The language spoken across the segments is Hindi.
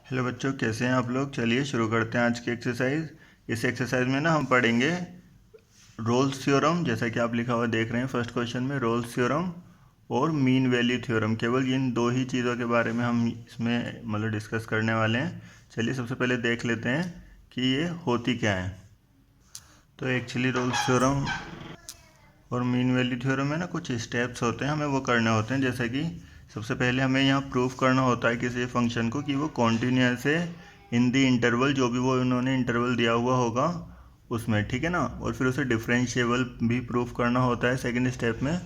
हेलो बच्चों, कैसे हैं आप लोग। चलिए शुरू करते हैं आज की एक्सरसाइज। इस एक्सरसाइज में ना हम पढ़ेंगे रोल्स थ्योरम, जैसा कि आप लिखा हुआ देख रहे हैं फर्स्ट क्वेश्चन में, रोल्स थ्योरम और मीन वैल्यू थ्योरम। केवल इन दो ही चीज़ों के बारे में हम इसमें मतलब डिस्कस करने वाले हैं। चलिए सबसे पहले देख लेते हैं कि ये होती क्या है। तो एक्चुअली रोल्स थ्योरम और मीन वैल्यू थ्योरम में ना कुछ स्टेप्स होते हैं, हमें वो करने होते हैं। जैसे कि सबसे पहले हमें यहाँ प्रूफ करना होता है किसी फंक्शन को कि वो कॉन्टीन्यूअस है इन दी इंटरवल, जो भी वो उन्होंने इंटरवल दिया हुआ होगा उसमें, ठीक है ना। और फिर उसे डिफरेंशिएबल भी प्रूफ करना होता है सेकंड स्टेप में।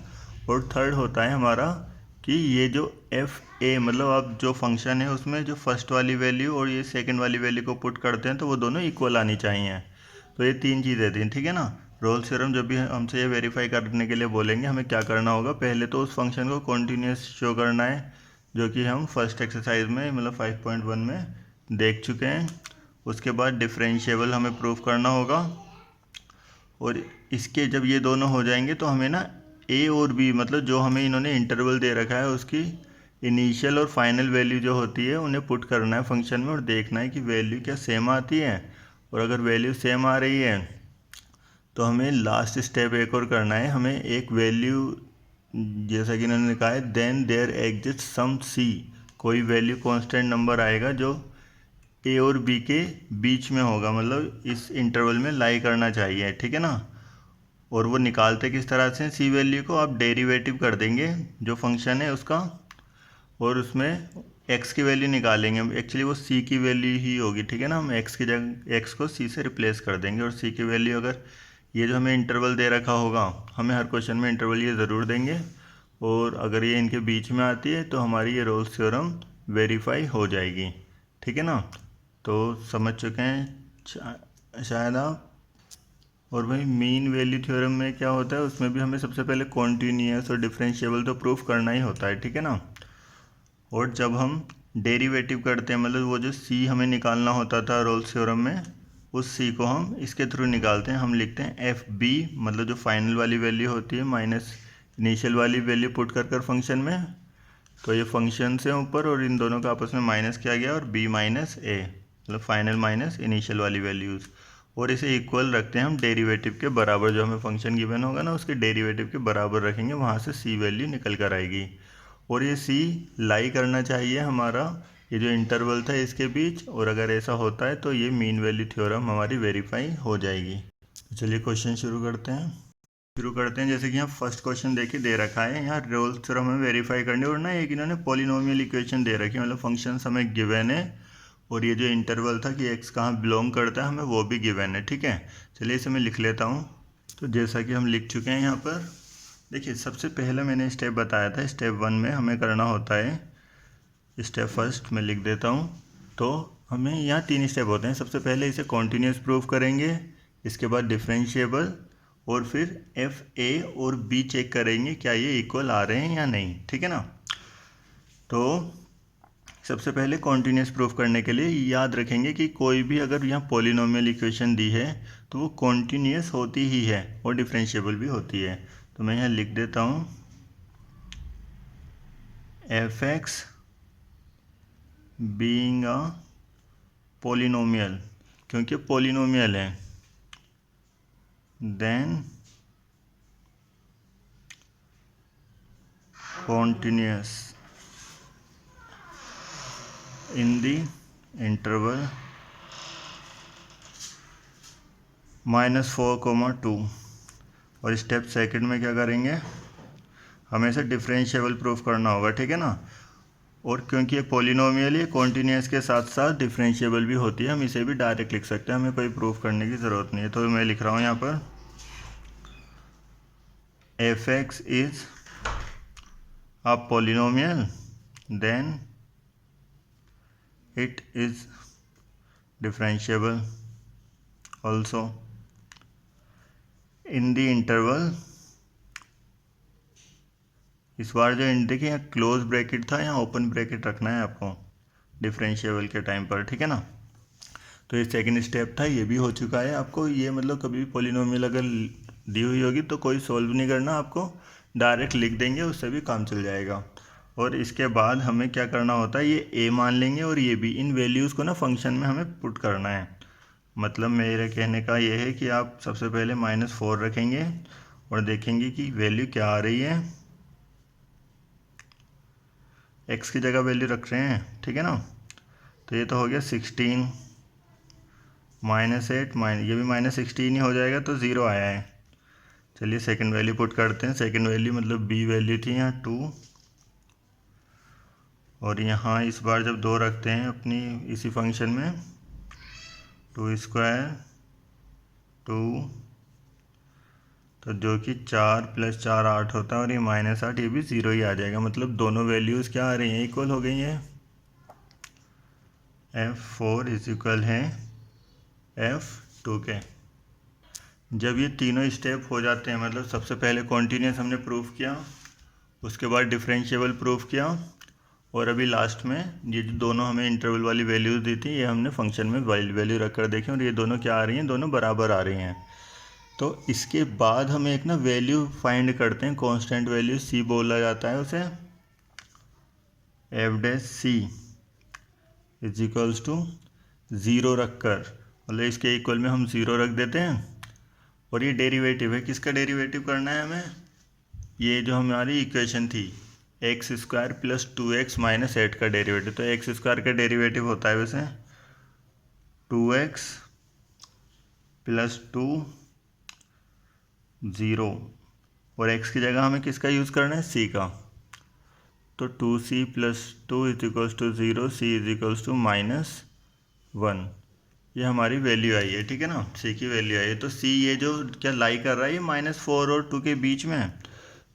और थर्ड होता है हमारा कि ये जो एफ ए मतलब आप जो फंक्शन है उसमें जो फर्स्ट वाली वैल्यू और ये सेकंड वाली वैल्यू को पुट करते हैं तो वो दोनों इक्वल आनी चाहिए। तो ये तीन चीज़ें थी, ठीक है ना। रोल्स थ्योरम जब भी हमसे ये वेरीफाई करने के लिए बोलेंगे हमें क्या करना होगा, पहले तो उस फंक्शन को कॉन्टीन्यूस शो करना है, जो कि हम फर्स्ट एक्सरसाइज में मतलब 5.1 में देख चुके हैं। उसके बाद डिफरेंशिएबल हमें प्रूफ करना होगा। और इसके जब ये दोनों हो जाएंगे तो हमें ना ए और बी मतलब जो हमें इन्होंने इंटरवल दे रखा है उसकी इनिशियल और फाइनल वैल्यू जो होती है उन्हें पुट करना है फंक्शन में और देखना है कि वैल्यू क्या सेम आती है। और अगर वैल्यू सेम आ रही है तो हमें लास्ट स्टेप एक और करना है, हमें एक वैल्यू जैसा कि इन्होंने कहा है देन देयर एग्जिस्ट सम सी, कोई वैल्यू कांस्टेंट नंबर आएगा जो ए और बी के बीच में होगा, मतलब इस इंटरवल में लाई करना चाहिए, ठीक है ना। और वो निकालते किस तरह से, सी वैल्यू को आप डेरिवेटिव कर देंगे जो फंक्शन है उसका, और उसमें एक्स की वैल्यू निकालेंगे। एक्चुअली वो सी की वैल्यू ही होगी, ठीक है ना। हम एक्स की जगह एक्स को सी से रिप्लेस कर देंगे और सी की वैल्यू अगर ये जो हमें इंटरवल दे रखा होगा, हमें हर क्वेश्चन में इंटरवल ये ज़रूर देंगे, और अगर ये इनके बीच में आती है तो हमारी ये रोल्स थ्योरम वेरीफाई हो जाएगी, ठीक है ना। तो समझ चुके हैं शायद आप। और भाई मीन वैल्यू थ्योरम में क्या होता है, उसमें भी हमें सबसे पहले कॉन्टीन्यूअस और डिफरेंशिएबल तो प्रूफ करना ही होता है, ठीक है ना। और जब हम डेरिवेटिव करते हैं मतलब वो जो सी हमें निकालना होता था रोल्स थ्योरम में, उस सी को हम इसके थ्रू निकालते हैं। हम लिखते हैं एफ बी मतलब जो फाइनल वाली वैल्यू होती है माइनस इनिशियल वाली वैल्यू पुट कर फंक्शन में। तो ये फंक्शन से ऊपर और इन दोनों का आपस में माइनस किया गया और बी माइनस ए मतलब फाइनल माइनस इनिशियल वाली वैल्यूज़, और इसे इक्वल रखते हैं हम डेरिवेटिव के बराबर। जो हमें फंक्शन गिवन होगा ना उसके डेरिवेटिव के बराबर रखेंगे, वहाँ से सी वैल्यू निकल कर आएगी। और ये सी लाई करना चाहिए हमारा ये जो इंटरवल था इसके बीच, और अगर ऐसा होता है तो ये मीन वैल्यू थ्योरम हमारी वेरीफाई हो जाएगी। तो चलिए क्वेश्चन शुरू करते हैं। जैसे कि यहाँ फर्स्ट क्वेश्चन देखिए दे रखा है, यहाँ रोल्स थ्योरम हमें वेरीफाई करनी है। और ना एक इन्होंने पॉलिनोमियल इक्वेशन दे रखी है, मतलब फंक्शन हमें गिवन है और ये जो इंटरवल था कि एक्स कहाँ बिलोंग करता है हमें वो भी गिवन है, ठीक है। चलिए इसे मैं लिख लेता हूँ। तो जैसा कि हम लिख चुके हैं यहाँ पर, देखिए सबसे पहले मैंने स्टेप बताया था, स्टेप 1 में हमें करना होता है, स्टेप फर्स्ट में लिख देता हूँ। तो हमें यहाँ 3 स्टेप होते हैं। सबसे पहले इसे कॉन्टीन्यूस प्रूफ करेंगे, इसके बाद डिफरेंशिएबल, और फिर एफ ए और बी चेक करेंगे क्या ये इक्वल आ रहे हैं या नहीं, ठीक है ना। तो सबसे पहले कॉन्टीन्यूस प्रूफ करने के लिए याद रखेंगे कि कोई भी अगर यहाँ पॉलिनोमियल इक्वेशन दी है तो वो कॉन्टीन्यूस होती ही है और डिफरेंशिएबल भी होती है। तो मैं यहाँ लिख देता हूँ F x being a polynomial, क्योंकि पॉलिनोमियल है, then continuous in the interval -4, 2। और स्टेप सेकंड में क्या करेंगे, हमें इसे डिफरेंशिएबल प्रूफ करना होगा, ठीक है ना। और क्योंकि ये पॉलिनोमियल है कॉन्टीन्यूस के साथ साथ डिफरेंशिएबल भी होती है, हम इसे भी डायरेक्ट लिख सकते हैं, हमें कोई प्रूफ करने की ज़रूरत नहीं है। तो मैं लिख रहा हूँ यहाँ पर F X is a polynomial then it is differentiable also in the interval। इस बार जो देखिए यहाँ क्लोज ब्रैकेट था, यहाँ ओपन ब्रैकेट रखना है आपको डिफरेंशिएबल के टाइम पर, ठीक है ना। तो ये सेकंड स्टेप था, ये भी हो चुका है। आपको ये मतलब कभी भी पॉलिनोमियल अगर दी हुई होगी तो कोई सॉल्व नहीं करना, आपको डायरेक्ट लिख देंगे उससे भी काम चल जाएगा। और इसके बाद हमें क्या करना होता है, ये a मान लेंगे और ये b, इन वैल्यूज़ को ना फंक्शन में हमें पुट करना है। मतलब मेरे कहने का ये है कि आप सबसे पहले -4 रखेंगे और देखेंगे कि वैल्यू क्या आ रही है। x की जगह वैल्यू रख रहे हैं, ठीक है ना। तो ये तो हो गया 16 -8 ये भी -16 ही हो जाएगा, तो 0 आया है। चलिए सेकंड वैल्यू पुट करते हैं। सेकंड वैल्यू मतलब b वैल्यू थी यहाँ 2, और यहाँ इस बार जब 2 रखते हैं अपनी इसी फंक्शन में, 2 स्क्वायर 2, तो जो कि 4 + 4 8 होता है, और ये -8 ये भी 0 ही आ जाएगा। मतलब दोनों वैल्यूज़ क्या आ रही हैं, इक्वल हो गई हैं। F4 इक्वल है F2 के। जब ये तीनों स्टेप हो जाते हैं, मतलब सबसे पहले कॉन्टीन्यूस हमने प्रूफ किया, उसके बाद डिफरेंशिएबल प्रूफ किया, और अभी लास्ट में ये जो दोनों हमें इंटरवल वाली वैल्यूज़ दी थी, ये हमने फंक्शन में वैल्यू रख कर देखें, और ये दोनों क्या आ रही हैं, दोनों बराबर आ रही हैं। तो इसके बाद हम एक ना वैल्यू फाइंड करते हैं, कांस्टेंट वैल्यू c बोला जाता है उसे, f' इज इक्वल्स टू 0 रख कर, मतलब इसके इक्वल में हम 0 रख देते हैं। और ये डेरिवेटिव है, किसका डेरिवेटिव करना है हमें, ये जो हमारी इक्वेशन थी x² + 2x - 8 का डेरिवेटिव। तो x² का डेरिवेटिव होता है वैसे 2x + 2 0, और x की जगह हमें किसका यूज़ करना है, c का। तो 2c + 2 = 0, c = -1, ये हमारी वैल्यू आई है, ठीक है ना, c की वैल्यू आई है। तो c ये जो क्या लाई कर रहा है, ये -4 और 2 के बीच में।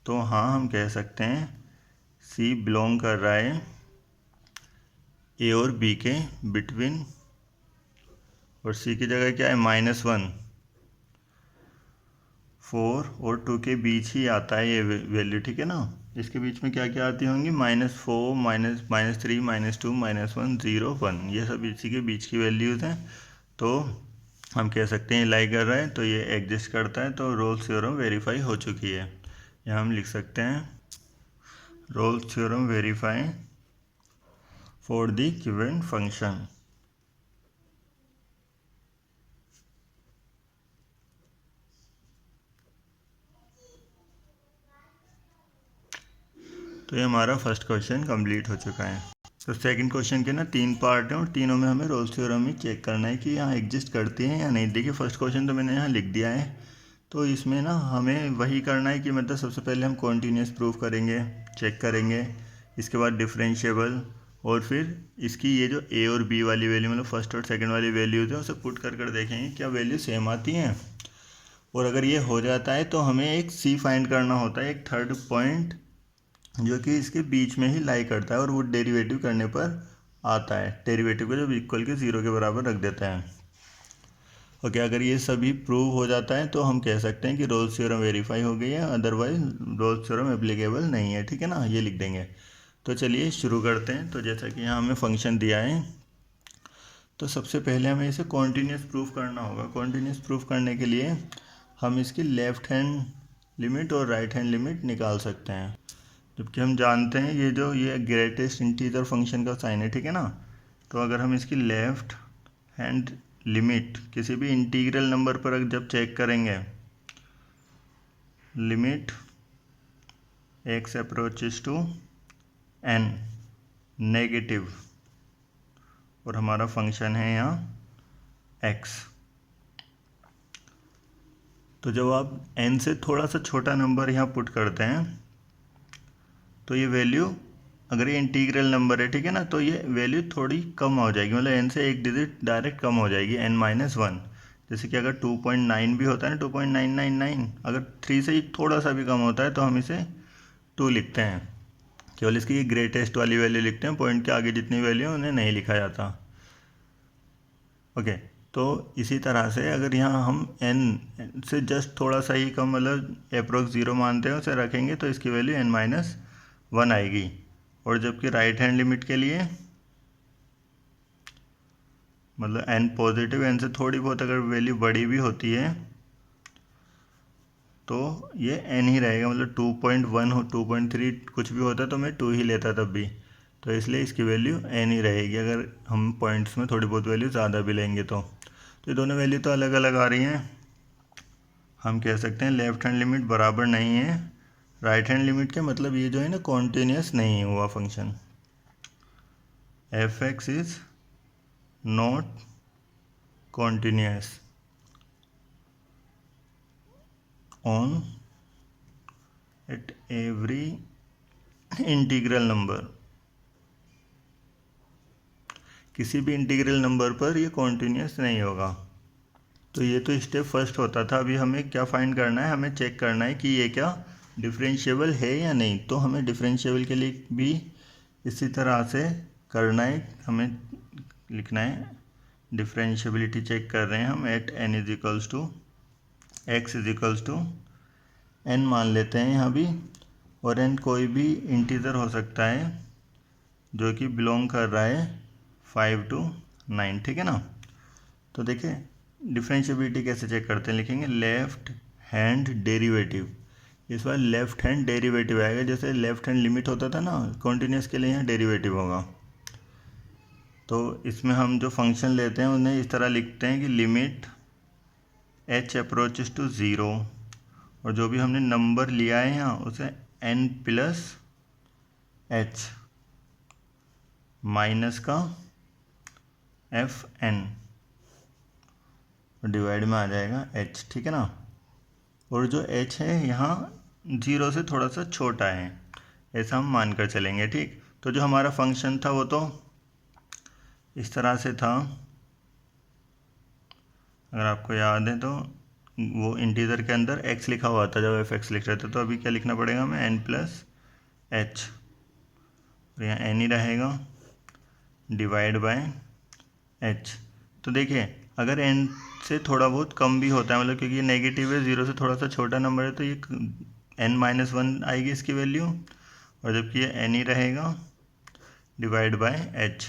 तो हाँ, हम कह सकते हैं c बिलोंग कर रहा है a और b के बिटवीन, और c की जगह क्या है, -1, 4 और 2 के बीच ही आता है ये वैल्यू, ठीक है ना। इसके बीच में क्या क्या आती होंगी, -4 -3 -2 -1 0 1, ये सब इसी के बीच की वैल्यूज़ हैं। तो हम कह सकते हैं लाई कर रहा है, तो ये एग्जिस्ट करता है, तो रोल्स थ्योरम वेरीफाई हो चुकी है। यहाँ हम लिख सकते हैं Rolle's theorem verify for the given function. तो ये हमारा फर्स्ट क्वेश्चन कंप्लीट हो चुका है। तो सेकंड क्वेश्चन के ना 3 पार्ट हैं, और तीनों में हमें रोल्स थ्योरम ही चेक करना है कि यहाँ एग्जिस्ट करती हैं या नहीं। देखिए फर्स्ट क्वेश्चन तो मैंने यहाँ लिख दिया है, तो इसमें ना हमें वही करना है कि मतलब सबसे पहले हम कॉन्टीन्यूस प्रूफ करेंगे, चेक करेंगे, इसके बाद डिफरेंशिएबल, और फिर इसकी ये जो a और b वाली वैल्यू, मतलब फर्स्ट और सेकंड वाली वैल्यूज़ है, उसे पुट कर देखेंगे क्या वैल्यू सेम आती हैं। और अगर ये हो जाता है तो हमें एक c फाइंड करना होता है, एक थर्ड पॉइंट जो कि इसके बीच में ही लाई करता है, और वो डेरिवेटिव करने पर आता है, डेरिवेटिव को जब इक्वल के 0 के बराबर रख देता है। ओके, अगर ये सभी प्रूव हो जाता है तो हम कह सकते हैं कि रोल्स थ्योरम वेरीफाई हो गई है, अदरवाइज रोल्स थ्योरम एप्लीकेबल नहीं है, ठीक है ना, ये लिख देंगे। तो चलिए शुरू करते हैं। तो जैसा कि यहाँ हमें फंक्शन दिया है, तो सबसे पहले हमें इसे कॉन्टीन्यूस प्रूफ करना होगा। कॉन्टीन्यूस प्रूफ करने के लिए हम इसकी लेफ़्ट हैंड लिमिट और राइट हैंड लिमिट निकाल सकते हैं, जबकि हम जानते हैं ये ग्रेटेस्ट इंटीजर फंक्शन का साइन है, ठीक है ना। तो अगर हम इसकी लेफ़्ट हैंड लिमिट किसी भी इंटीग्रल नंबर पर जब चेक करेंगे, limit x approaches to n negative, और हमारा फंक्शन है यहाँ x, तो जब आप n से थोड़ा सा छोटा नंबर यहाँ पुट करते हैं, तो ये वैल्यू, अगर ये इंटीग्रल नंबर है, ठीक है ना, तो ये वैल्यू थोड़ी कम हो जाएगी, मतलब n से एक डिजिट डायरेक्ट कम हो जाएगी, n-1। जैसे कि अगर 2.9 भी होता है ना, 2.999, अगर 3 से ही थोड़ा सा भी कम होता है तो हम इसे 2 लिखते हैं, केवल इसकी ग्रेटेस्ट वाली वैल्यू लिखते हैं, पॉइंट के आगे जितनी वैल्यू उन्हें नहीं लिखा जाता। ओके, तो इसी तरह से अगर यहाँ हम n से जस्ट थोड़ा सा ही कम, मतलब अप्रोक्स 0 मानते हैं, उसे रखेंगे, तो इसकी वैल्यू n-1 आएगी। और जबकि राइट हैंड लिमिट के लिए, मतलब n पॉजिटिव, n से थोड़ी बहुत अगर वैल्यू बड़ी भी होती है, तो ये n ही रहेगा, मतलब 2.1 हो 2.3 कुछ भी होता तो मैं 2 ही लेता तब भी, तो इसलिए इसकी वैल्यू n ही रहेगी अगर हम पॉइंट्स में थोड़ी बहुत वैल्यू ज़्यादा भी लेंगे तो ये दोनों वैल्यू तो अलग अलग आ रही हैं। हम कह सकते हैं लेफ्ट हैंड लिमिट बराबर नहीं है राइट हैंड लिमिट के, मतलब ये जो है ना कॉन्टीन्यूस नहीं हुआ function. F X is not continuous on at every integral number, किसी भी इंटीग्रल नंबर पर ये कॉन्टीन्यूस नहीं होगा। तो ये तो स्टेप फर्स्ट होता था। अभी हमें क्या फाइंड करना है, हमें चेक करना है कि ये क्या डिफरेंशिएबल है या नहीं। तो हमें डिफरेंशिएबल के लिए भी इसी तरह से करना है, हमें लिखना है डिफरेंशिएबिलिटी चेक कर रहे हैं हम at n is equals to X is equals to n मान लेते हैं यहाँ भी, और n कोई भी इंटीजर हो सकता है जो कि बिलोंग कर रहा है 5 to 9, ठीक है ना। तो देखिए डिफरेंशिएबिलिटी कैसे चेक करते हैं, लिखेंगे लेफ्ट हैंड डेरिवेटिव, इस बार लेफ्ट हैंड डेरिवेटिव आएगा, जैसे लेफ्ट हैंड लिमिट होता था ना कॉन्टीन्यूस के लिए, यहाँ डेरिवेटिव होगा। तो इसमें हम जो फंक्शन लेते हैं उन्हें इस तरह लिखते हैं कि लिमिट h अप्रोचेस टू 0, और जो भी हमने नंबर लिया है यहाँ उसे n प्लस h माइनस का एफ एन डिवाइड में आ जाएगा h, ठीक है ना। और जो h है यहाँ 0 से थोड़ा सा छोटा है, ऐसा हम मानकर चलेंगे, ठीक। तो जो हमारा फंक्शन था वो तो इस तरह से था, अगर आपको याद है तो वो इंटीजर के अंदर x लिखा हुआ था जब एफ एक्स लिख रहे थे। तो अभी क्या लिखना पड़ेगा हमें, n प्लस एच, और यहाँ n ही रहेगा डिवाइड बाय h। तो देखिए अगर n से थोड़ा बहुत कम भी होता है, मतलब क्योंकि ये नेगेटिव है, 0 से थोड़ा सा छोटा नंबर है, तो ये n-1 आएगी इसकी वैल्यू, और जबकि ये n ही रहेगा डिवाइड बाय h,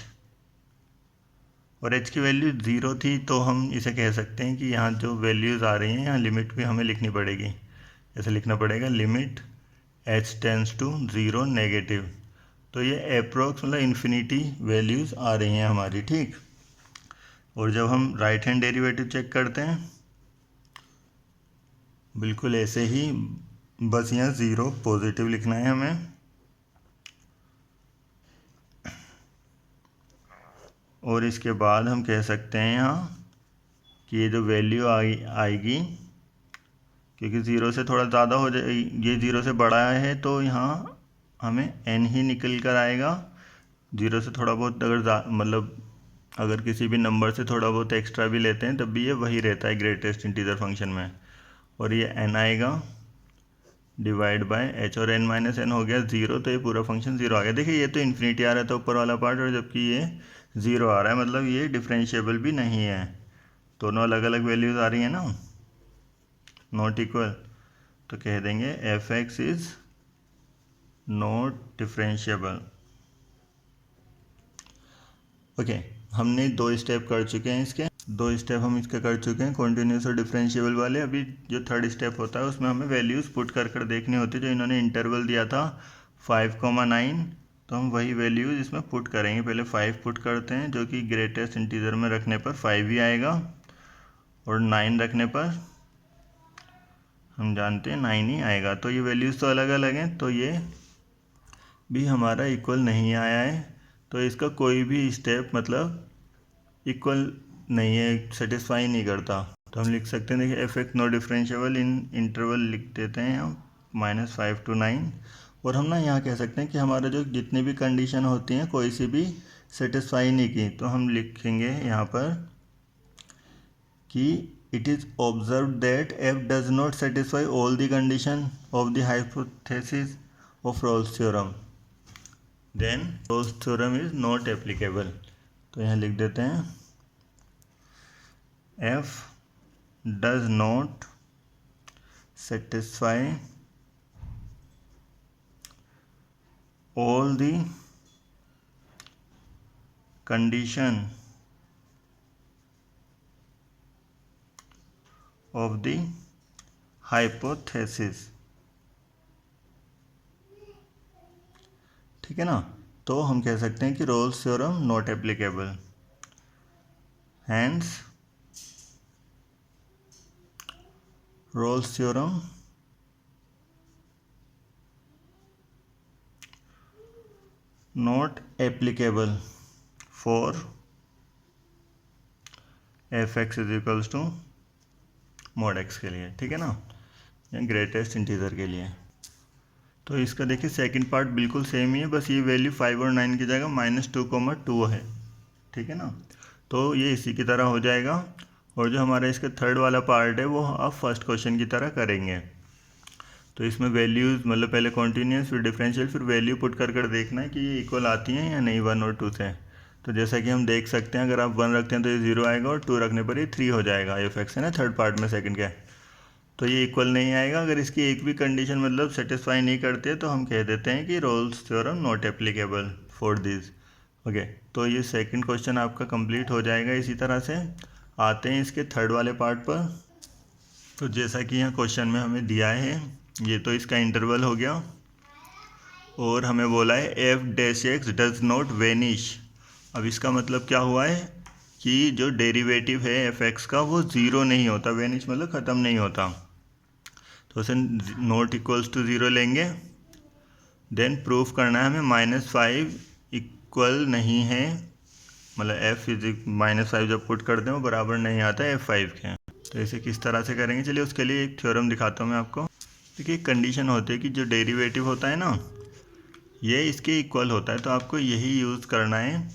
और h की वैल्यू 0 थी, तो हम इसे कह सकते हैं कि यहाँ जो वैल्यूज़ आ रही हैं यहाँ लिमिट भी हमें लिखनी पड़ेगी। ऐसे लिखना पड़ेगा limit h tends to 0 negative, तो ये अप्रोक्स मतलब इन्फिनिटी वैल्यूज़ आ रही हैं हमारी, ठीक। और जब हम राइट हैंड डेरिवेटिव चेक करते हैं बिल्कुल ऐसे ही, बस यहाँ 0 पॉजिटिव लिखना है हमें, और इसके बाद हम कह सकते हैं यहाँ कि ये जो वैल्यू आएगी, क्योंकि 0 से थोड़ा ज़्यादा हो जाए, ये 0 से बड़ा है, तो यहाँ हमें n ही निकल कर आएगा। 0 से थोड़ा बहुत अगर मतलब अगर किसी भी नंबर से थोड़ा बहुत एक्स्ट्रा भी लेते हैं तब भी ये वही रहता है ग्रेटेस्ट इंटीजर फंक्शन में, और ये n आएगा डिवाइड बाय h, और n-n हो गया 0, तो ये पूरा फंक्शन 0 आ गया। देखिए ये तो इन्फिनिटी आ रहा था ऊपर वाला पार्ट, और जबकि ये 0 आ रहा है, मतलब ये डिफरेंशिएबल भी नहीं है, दोनों अलग अलग वैल्यूज़ आ रही हैं ना, नॉट इक्वल। तो कह देंगे F X is not differentiable. Okay, हमने 2 स्टेप कर चुके हैं, इसके 2 स्टेप हम इसके कर चुके हैं कॉन्टीन्यूस और डिफरेंशिएबल वाले। अभी जो थर्ड स्टेप होता है उसमें हमें वैल्यूज़ पुट कर देखनी होती है, जो इन्होंने इंटरवल दिया था 5,9, तो हम वही वैल्यूज़ इसमें पुट करेंगे। पहले 5 पुट करते हैं, जो कि ग्रेटेस्ट इंटीजर में रखने पर 5 ही आएगा, और 9 रखने पर हम जानते हैं 9 ही आएगा। तो ये वैल्यूज़ तो अलग अलग हैं, तो ये भी हमारा इक्वल नहीं आया है, तो इसका कोई भी स्टेप मतलब इक्वल नहीं है, सेटिस्फाई नहीं करता। तो हम लिख सकते हैं, देखिए F x not differentiable in interval लिख देते हैं हम -5 to 9, और हम ना यहाँ कह सकते हैं कि हमारा जो जितनी भी कंडीशन होती हैं कोई सी भी सेटिस्फाई नहीं की, तो हम लिखेंगे यहाँ पर कि it is observed that f does not satisfy all the condition of the hypothesis of Rolle's theorem, then Rolle's theorem is not applicable। तो यहाँ लिख देते हैं f does not satisfy all the condition of the hypothesis, ठीक है ना। तो हम कह सकते हैं कि Rolle's theorem not applicable, hence Rolle's theorem not applicable for F X is equals to mod X के लिए, ठीक है ना, या ग्रेटेस्ट इंटीजर के लिए। तो इसका देखिए सेकंड पार्ट बिल्कुल सेम ही है, बस ये वैल्यू 5 और 9 की जगह -2,2 है, ठीक है ना। तो ये इसी की तरह हो जाएगा, और जो हमारा इसका थर्ड वाला पार्ट है वो आप फर्स्ट क्वेश्चन की तरह करेंगे। तो इसमें वैल्यूज़ मतलब पहले कॉन्टीन्यूस फिर डिफरेंशियल फिर वैल्यू पुट कर देखना है कि ये इक्वल आती हैं या नहीं 1 और 2 से। तो जैसा कि हम देख सकते हैं, अगर आप 1 रखते हैं तो ये 0 आएगा और 2 रखने पर ये 3 हो जाएगा, एफ एक्स है ना थर्ड पार्ट में सेकंड का। तो ये इक्वल नहीं आएगा, अगर इसकी एक भी कंडीशन मतलब सेटिस्फाई नहीं करते तो हम कह देते हैं कि Rolle's theorem not applicable for this. Okay, तो ये सेकंड क्वेश्चन आपका कंप्लीट हो जाएगा। इसी तरह से आते हैं इसके थर्ड वाले पार्ट पर। तो जैसा कि यहाँ क्वेश्चन में हमें दिया है, ये तो इसका इंटरवल हो गया, और हमें बोला है F dash x does not vanish. अब इसका मतलब क्या हुआ है कि जो डेरिवेटिव है एफ एक्स का वो ज़ीरो नहीं होता, वेनिश मतलब ख़त्म नहीं होता। तो उसे नॉट इक्वल्स टू ज़ीरो लेंगे, देन प्रूफ करना है हमें -5 इक्वल नहीं है, मतलब एफ इज -5 जब पुट करते हैं वो बराबर नहीं आता है F5 के। तो इसे किस तरह से करेंगे, चलिए उसके लिए एक थ्योरम दिखाता हूँ मैं आपको। देखिए एक कंडीशन होती है कि जो डेरिवेटिव होता है ना ये इसके इक्वल होता है, तो आपको यही यूज़ करना है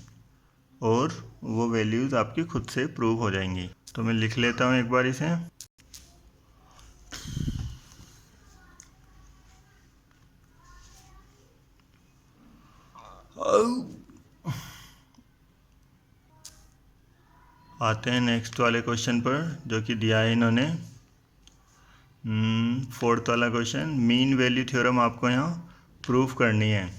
और वो वैल्यूज़ आपकी खुद से प्रूव हो जाएंगी। तो मैं लिख लेता हूँ एक बार इसे। आते हैं नेक्स्ट वाले क्वेश्चन पर जो कि दिया है इन्होंने, फोर्थ वाला क्वेश्चन। मीन वैल्यू थ्योरम आपको यहाँ प्रूफ करनी है।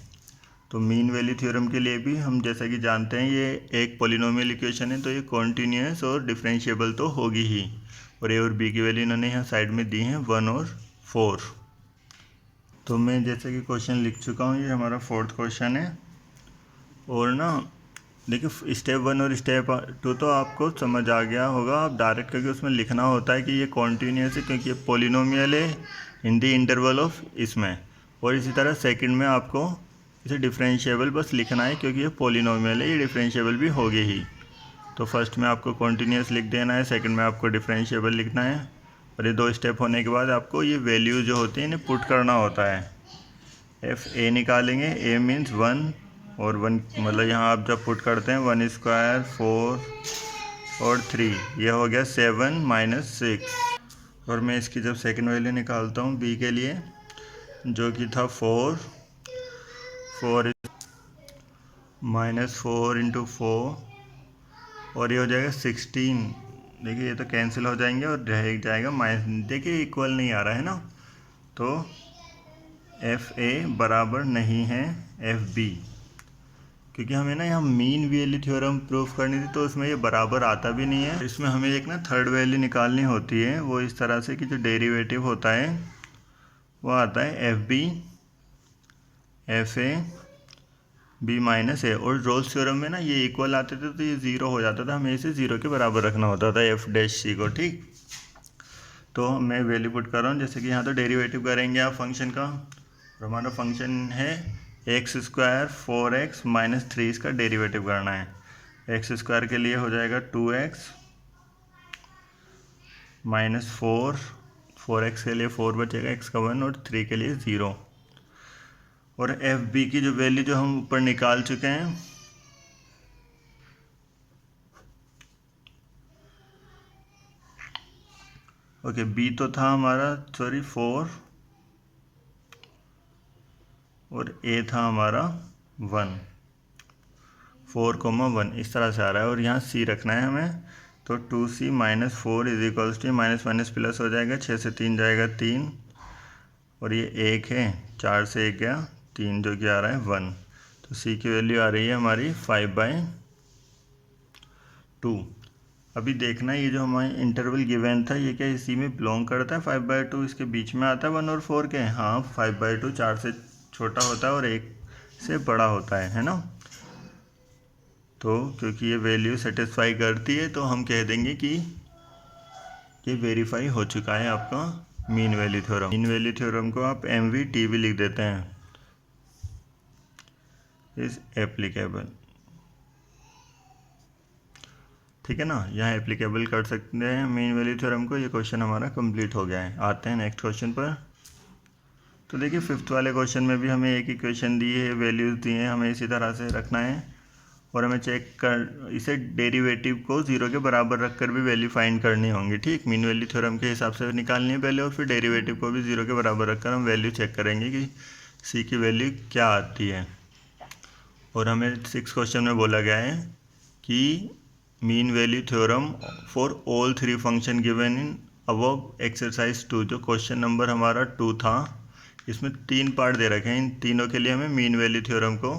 तो मीन वैल्यू थ्योरम के लिए भी हम जैसा कि जानते हैं ये एक पॉलिनोमियल इक्वेशन है, तो ये कॉन्टीन्यूअस और डिफरेंशिएबल तो होगी ही, और ए और बी की वैल्यू इन्होंने यहाँ साइड में दी हैं 1 और 4। तो मैं जैसे कि क्वेश्चन लिख चुका हूँ, ये हमारा फोर्थ क्वेश्चन है। और ना देखिए स्टेप 1 और स्टेप 2 तो आपको समझ आ गया होगा, आप डायरेक्ट करके उसमें लिखना होता है कि ये कॉन्टीन्यूअस है क्योंकि ये पॉलिनोमियल है इन दी इंटरवल ऑफ इसमें। और इसी तरह सेकंड में आपको इसे डिफरेंशिएबल बस लिखना है क्योंकि ये पॉलिनोमियल है, ये डिफरेंशिएबल भी होगी ही। तो फर्स्ट में आपको कॉन्टीन्यूअस लिख देना है, सेकंड में आपको डिफरेंशिएबल लिखना है, और ये 2 स्टेप होने के बाद आपको ये वैल्यू जो होती है इन्हें पुट करना होता है। एफ ए निकालेंगे, ए मीन्स 1 और 1 मतलब यहाँ आप जब पुट करते हैं 1 स्क्वायर 4 और 3, यह हो गया 7 - 6। और मैं इसकी जब सेकंड वैल्यू निकालता हूँ बी के लिए जो कि था 4 -4 × 4, और ये हो जाएगा 16। देखिए ये तो कैंसिल हो जाएंगे और रह जाएगा माइनस, देखिए इक्वल नहीं आ रहा है ना, तो एफ ए बराबर नहीं है एफ बी, क्योंकि हमें ना यहाँ मीन वैल्यू थ्योरम प्रूफ करनी थी, तो उसमें ये बराबर आता भी नहीं है। इसमें हमें एक ना थर्ड वैल्यू निकालनी होती है, वो इस तरह से कि जो डेरिवेटिव होता है वो आता है F B F A B - A, और रोल्स थ्योरम में ना ये इक्वल आते थे तो ये 0 हो जाता था, हमें इसे 0 के बराबर रखना होता था एफ डैश सी को, ठीक। तो मैं वैल्यू पुट कर रहा हूँ, जैसे कि यहाँ तो डेरिवेटिव करेंगे आप फंक्शन का, और हमारा फंक्शन है एक्स स्क्वायर 4x - 3, इसका डेरिवेटिव करना है। एक्स स्क्वायर के लिए हो जाएगा 2x - 4x के लिए 4 बचेगा, x का 1 और 3 के लिए 0। और एफ बी की जो वैल्यू जो हम ऊपर निकाल चुके हैं, ओके बी तो था हमारा 4 और ए था हमारा 1, 4,1 इस तरह से आ रहा है, और यहाँ सी रखना है हमें। तो 2c - 4 is equals to minus plus हो जाएगा, 6 से 3 जाएगा 3, और ये 1 है, 4 से 1 गया 3 जो कि आ रहा है 1। तो c की वैल्यू आ रही है हमारी 5/2। अभी देखना ये जो हमारे इंटरवल गिवन था ये क्या इसी में बिलोंग करता है, 5/2 इसके बीच में आता है 1 और 4 के। हाँ 5/2 4 से छोटा होता है और 1 से बड़ा होता है ना। तो क्योंकि ये वैल्यू सेटिस्फाई करती है तो हम कह देंगे कि ये वेरीफाई हो चुका है आपका mean value theorem. Mean value theorem को आप MVT भी लिख देते हैं, इज एप्लीकेबल। ठीक है ना, यहाँ एप्लीकेबल कर सकते हैं मीन वैल्यू थ्योरम को। ये क्वेश्चन हमारा कंप्लीट हो गया है। आते हैं नेक्स्ट क्वेश्चन पर। तो देखिए 5th वाले क्वेश्चन में भी हमें एक इक्वेशन दी है, वैल्यूज़ दी हैं, हमें इसी तरह से रखना है और हमें चेक कर इसे डेरिवेटिव को 0 के बराबर रखकर भी वैल्यू फाइंड करनी होंगी। ठीक, मीन वैल्यू थ्योरम के हिसाब से निकालनी है पहले और फिर डेरिवेटिव को भी 0 के बराबर रखकर हम वैल्यू चेक करेंगे कि सी की वैल्यू क्या आती है। और हमें 6th क्वेश्चन में बोला गया है कि mean value theorem for all 3 function given in above exercise 2, जो क्वेश्चन नंबर हमारा 2 था, इसमें 3 पार्ट दे रखे हैं। इन तीनों के लिए हमें मीन वैल्यू थ्योरम को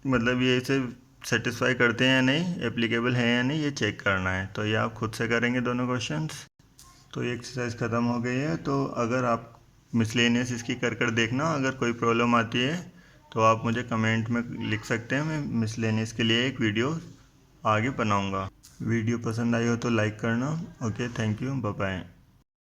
मतलब ये इसे सेटिस्फाई करते हैं या नहीं, एप्लीकेबल है या नहीं, ये चेक करना है। तो ये आप खुद से करेंगे दोनों क्वेश्चंस। तो ये एक्सरसाइज ख़त्म हो गई है। तो अगर आप मिसलेनियस इसकी कर देखना, अगर कोई प्रॉब्लम आती है तो आप मुझे कमेंट में लिख सकते हैं, मैं मिसलेनियस के लिए एक वीडियो आगे बनाऊंगा। वीडियो पसंद आई हो तो लाइक करना। Okay, thank you, bye bye.